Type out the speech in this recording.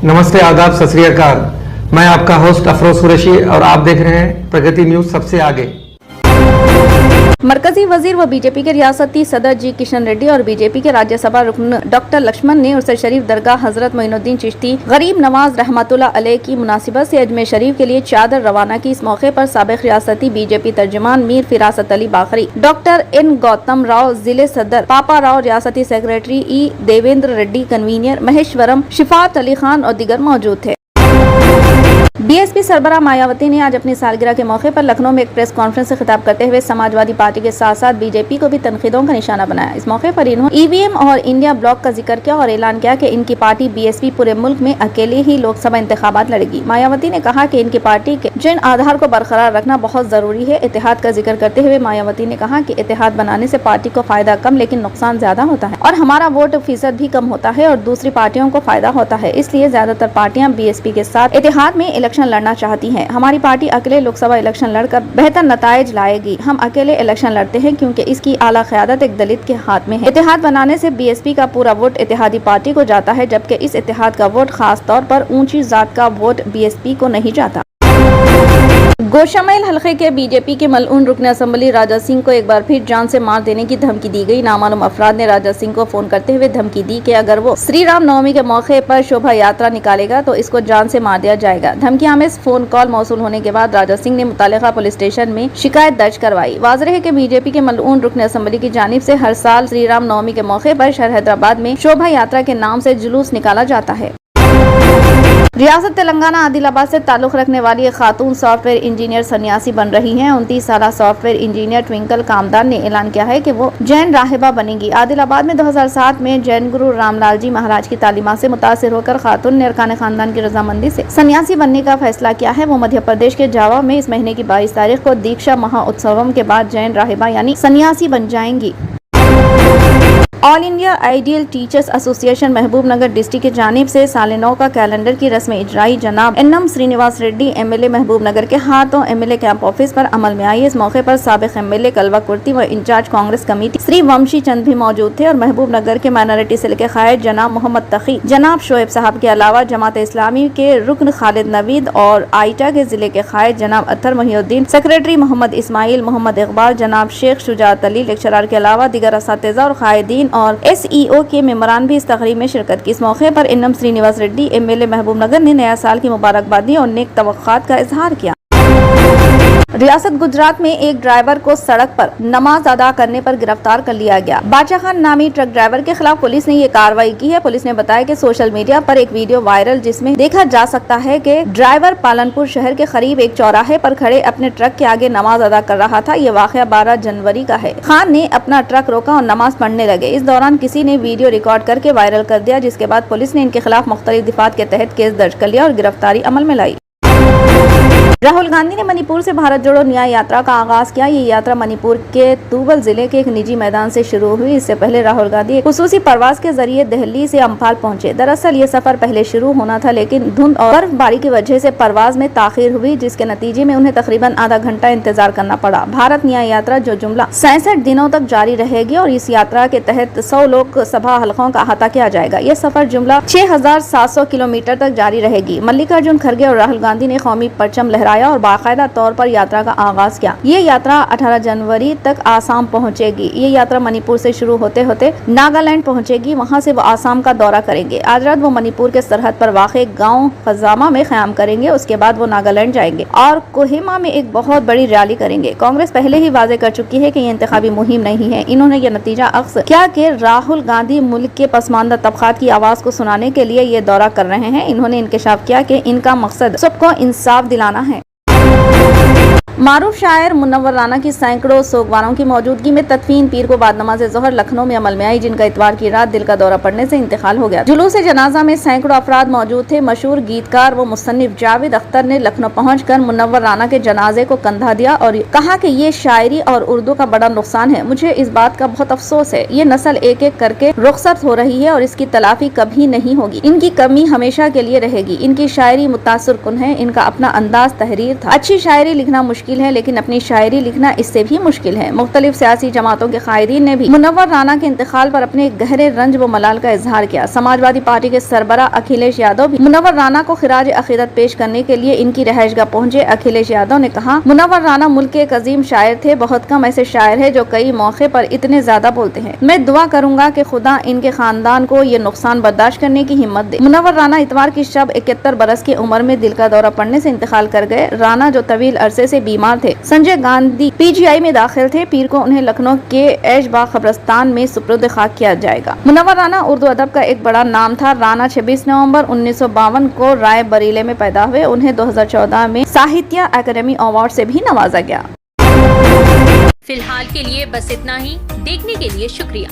नमस्ते, आदाब, सत श्री अकाल। मैं आपका होस्ट अफरोज कुरैशी और आप देख रहे हैं प्रगति न्यूज सबसे आगे। मरकजी वजीर व बीजेपी के रियासती सदर जी किशन रेड्डी और बीजेपी के राज्यसभा रुकन डॉक्टर लक्ष्मण ने उर्स शरीफ दरगाह हजरत मोइनुद्दीन चिश्ती गरीब नवाज रहमतुल्लाह अलैह की मुनासिबत से अजमेर शरीफ के लिए चादर रवाना की। इस मौके पर साबिक रियासती BJP तर्जुमान Mir Firasat Ali बाखरी, doctor N Gautam Rao जिले सदर, पापा राव रियासती सेक्रेटरी, ई देवेंद्र रेड्डी कन्वीनर, महेश्वरम, शिफात अली खान और दीगर मौजूद थे। बीएसपी सरबराह मायावती ने आज अपनी सालगिरह के मौके पर लखनऊ में एक प्रेस कॉन्फ्रेंस से खिताब करते हुए समाजवादी पार्टी के साथ साथ बीजेपी को भी तनकीदों का निशाना बनाया। इस मौके पर इन्होंने ईवीएम और इंडिया ब्लॉक का जिक्र किया और ऐलान किया कि इनकी पार्टी बीएसपी पूरे मुल्क में अकेले ही लोकसभा इंतखाबात लड़ेगी। मायावती ने कहा कि इनकी पार्टी के जिन आधार को बरकरार रखना बहुत जरूरी है। इत्तेहाद का जिक्र करते हुए मायावती ने कहा कि इत्तेहाद बनाने से पार्टी को फायदा कम लेकिन नुकसान ज्यादा होता है और हमारा वोट फीसद भी कम होता है और दूसरी पार्टियों को फायदा होता है। इसलिए ज्यादातर पार्टियां बीएसपी के साथ इत्तेहाद में इलेक्शन लड़ना चाहती हैं। हमारी पार्टी अकेले लोकसभा इलेक्शन लड़कर बेहतर नताइज लाएगी। हम अकेले इलेक्शन लड़ते हैं क्योंकि इसकी आला क़यादत एक दलित के हाथ में है। इत्तेहाद बनाने से बीएसपी का पूरा वोट इत्तेहादी पार्टी को जाता है, जबकि इस इत्तेहाद का वोट खास तौर पर ऊंची जात का वोट बीएसपी को नहीं जाता। गोशामैल हलके के बीजेपी के मलऊन रुकन असम्बली राजा सिंह को एक बार फिर जान से मार देने की धमकी दी गई। नामालूम अफराद ने राजा सिंह को फोन करते हुए धमकी दी कि अगर वो श्री राम नवमी के मौके पर शोभा यात्रा निकालेगा तो इसको जान से मार दिया जाएगा। धमकी आमेज फोन कॉल मौसूल होने के बाद राजा सिंह ने मुतालिका पुलिस स्टेशन में शिकायत दर्ज करवाई। वाज़ेह है कि बीजेपी के मलऊन रुकन असम्बली की जानिब से हर साल श्री राम नवमी के मौके पर शहर हैदराबाद में शोभा यात्रा के नाम से जुलूस निकाला जाता है। रियासत तेलंगाना आदिलाबाद से ताल्लुक़ रखने वाली एक खातून सॉफ्टवेयर इंजीनियर सन्यासी बन रही हैं। 29 साला सॉफ्टवेयर इंजीनियर ट्विंकल कामदार ने ऐलान किया है कि वो जैन राहिबा बनेगी। आदिलाबाद में 2007 में जैन गुरु रामलाल जी महाराज की तालीमात से मुतासिर होकर खातून ने अरकान खानदान की रजामंदी से सन्यासी बनने का फैसला किया है। वो मध्य प्रदेश के जावा में इस महीने की 22 तारीख को दीक्षा महोत्सवम के बाद जैन राहिबा यानी सन्यासी बन जाएंगी। All India ideal teachers association महबूब नगर डिस्ट्रिक्ट की जानिब से साल 9 का कैलेंडर की रस्म इजराई जनाब एनएम श्रीनिवास रेड्डी एमएलए महबूब नगर के हाथों एमएलए कैंप ऑफिस पर अमल में आई। इस मौके पर साबिक एमएलए कलवा कुर्ती व इंचार्ज कांग्रेस कमेटी श्री वंशी चंद भी मौजूद थे और महबूब नगर के माइनॉरिटी सेल के कायद जनाब मोहम्मद तकी, जनाब शोएब साहब के अलावा जमात इस्लामी के रुकन खालिद नवीद और आइटा के जिले के कायद जनाब अत्तर मोहिउद्दीन, सेक्रेटरी मोहम्मद इस्माइल, मोहम्मद इकबाल, जनाब शेख शुजात अली, लेक्चरर के अलावा दीगर असातिज़ा और कायदीन और SEO के मेम्बरान भी इस तकरीब में शिरकत की। इस मौके पर एनएम श्रीनिवास रेड्डी एमएलए महबूब नगर ने नया साल की मुबारकबाद दी और नेक तवक्कात का इजहार किया। रियासत गुजरात में एक ड्राइवर को सड़क पर नमाज अदा करने पर गिरफ्तार कर लिया गया। बादशाह खान नामी ट्रक ड्राइवर के खिलाफ पुलिस ने ये कार्रवाई की है। पुलिस ने बताया कि सोशल मीडिया पर एक वीडियो वायरल जिसमें देखा जा सकता है कि ड्राइवर पालनपुर शहर के करीब एक चौराहे पर खड़े अपने ट्रक के आगे नमाज अदा कर रहा था। ये वाकया 12 जनवरी का है। खान ने अपना ट्रक रोका और नमाज पढ़ने लगे। इस दौरान किसी ने वीडियो रिकॉर्ड करके वायरल कर दिया, जिसके बाद पुलिस ने इनके खिलाफ मुख्तलिफ दफात के तहत केस दर्ज कर लिया और गिरफ्तारी अमल में लाई। राहुल गांधी ने मणिपुर से भारत जोड़ो न्याय यात्रा का आगाज किया। ये यात्रा मणिपुर के तुबल जिले के एक निजी मैदान से शुरू हुई। इससे पहले राहुल गांधी एक खुसूसी परवाज के जरिए दिल्ली से अम्फाल पहुंचे। दरअसल ये सफर पहले शुरू होना था, लेकिन धुंध और बर्फबारी की वजह से परवाज में ताखीर हुई, जिसके नतीजे में उन्हें तकरीबन आधा घंटा इंतजार करना पड़ा। भारत न्याय यात्रा जो जुमला 67 दिनों तक जारी रहेगी और इस यात्रा के तहत 100 लोकसभा हलकों का अहाता किया जाएगा। यह सफर जुमला 6700 किलोमीटर तक जारी रहेगी। मल्लिकार्जुन खड़गे और राहुल गांधी ने कौमी परचम लहराया और बाकायदा तौर पर यात्रा का आगाज किया। ये यात्रा 18 जनवरी तक आसाम पहुंचेगी। ये यात्रा मणिपुर से शुरू होते होते नागालैंड पहुंचेगी। वहां से वो आसाम का दौरा करेंगे। आज रात वो मणिपुर के सरहद पर वाक़े गांव खजामा में क़याम करेंगे। उसके बाद वो नागालैंड जाएंगे और कोहिमा में एक बहुत बड़ी रैली करेंगे। कांग्रेस पहले ही वाजे कर चुकी है कि ये इंतखाबी मुहिम नहीं है। इन्होंने ये नतीजा अक्स क्या कि राहुल गांधी मुल्क के पसमानदा तबकात की आवाज को सुनाने के लिए ये दौरा कर रहे हैं। इन्होंने इंकशाफ किया कि इनका मकसद सबको इंसाफ दिलाना है। मारूफ शायर मुनव्वर राना की सैकड़ों सोगवारों की मौजूदगी में तदफीन पीर को बाद नमाज ज़ोहर लखनऊ में अमल में आई, जिनका इतवार की रात दिल का दौरा पड़ने से इंतकाल हो गया। जुलूस जनाजा में सैकड़ों अफराद मौजूद थे। मशहूर गीतकार व मुसन्निफ जावेद अख्तर ने लखनऊ पहुंचकर मुनव्वर राना के जनाजे को कंधा दिया और कहा कि ये शायरी और उर्दू का बड़ा नुकसान है। मुझे इस बात का बहुत अफसोस है। ये नस्ल एक एक करके रुखसत हो रही है और इसकी तलाफी कभी नहीं होगी। इनकी कमी हमेशा के लिए रहेगी। इनकी शायरी मुतासिर कुन है। इनका अपना अंदाज तहरीर था। अच्छी शायरी लिखना मुश्किल मुश्किल है, लेकिन अपनी शायरी लिखना इससे भी मुश्किल है। मुख्तलिफ सियासी जमातों के कायदीन ने भी मुनव्वर राना के इंतकाल पर अपने गहरे रंज व मलाल का इजहार किया। समाजवादी पार्टी के सरबरा अखिलेश यादव भी मुनव्वर राना को खिराज अकीदत पेश करने के लिए इनकी रहायशगाह पहुंचे। अखिलेश यादव ने कहा, मुनव्वर राना मुल्क के एक अजीम शायर थे। बहुत कम ऐसे शायर है जो कई मौके पर इतने ज्यादा बोलते हैं। मैं दुआ करूंगा कि खुदा इनके खानदान को ये नुकसान बर्दाश्त करने की हिम्मत दे। मुनव्वर राना इतवार की शब 71 बरस की उम्र में दिल का दौरा पड़ने से इंतकाल कर गए। राना जो तवील अरसे से बीमार थे, संजय गांधी पीजीआई में दाखिल थे। पीर को उन्हें लखनऊ के ऐशबाग कब्रिस्तान में सुपुर्द खाक किया जाएगा। मुनव्वर राना उर्दू अदब का एक बड़ा नाम था। राना 26 नवंबर 1952 को राय बरेली में पैदा हुए। उन्हें 2014 में साहित्य अकादमी अवार्ड से भी नवाजा गया। फिलहाल के लिए बस इतना ही। देखने के लिए शुक्रिया।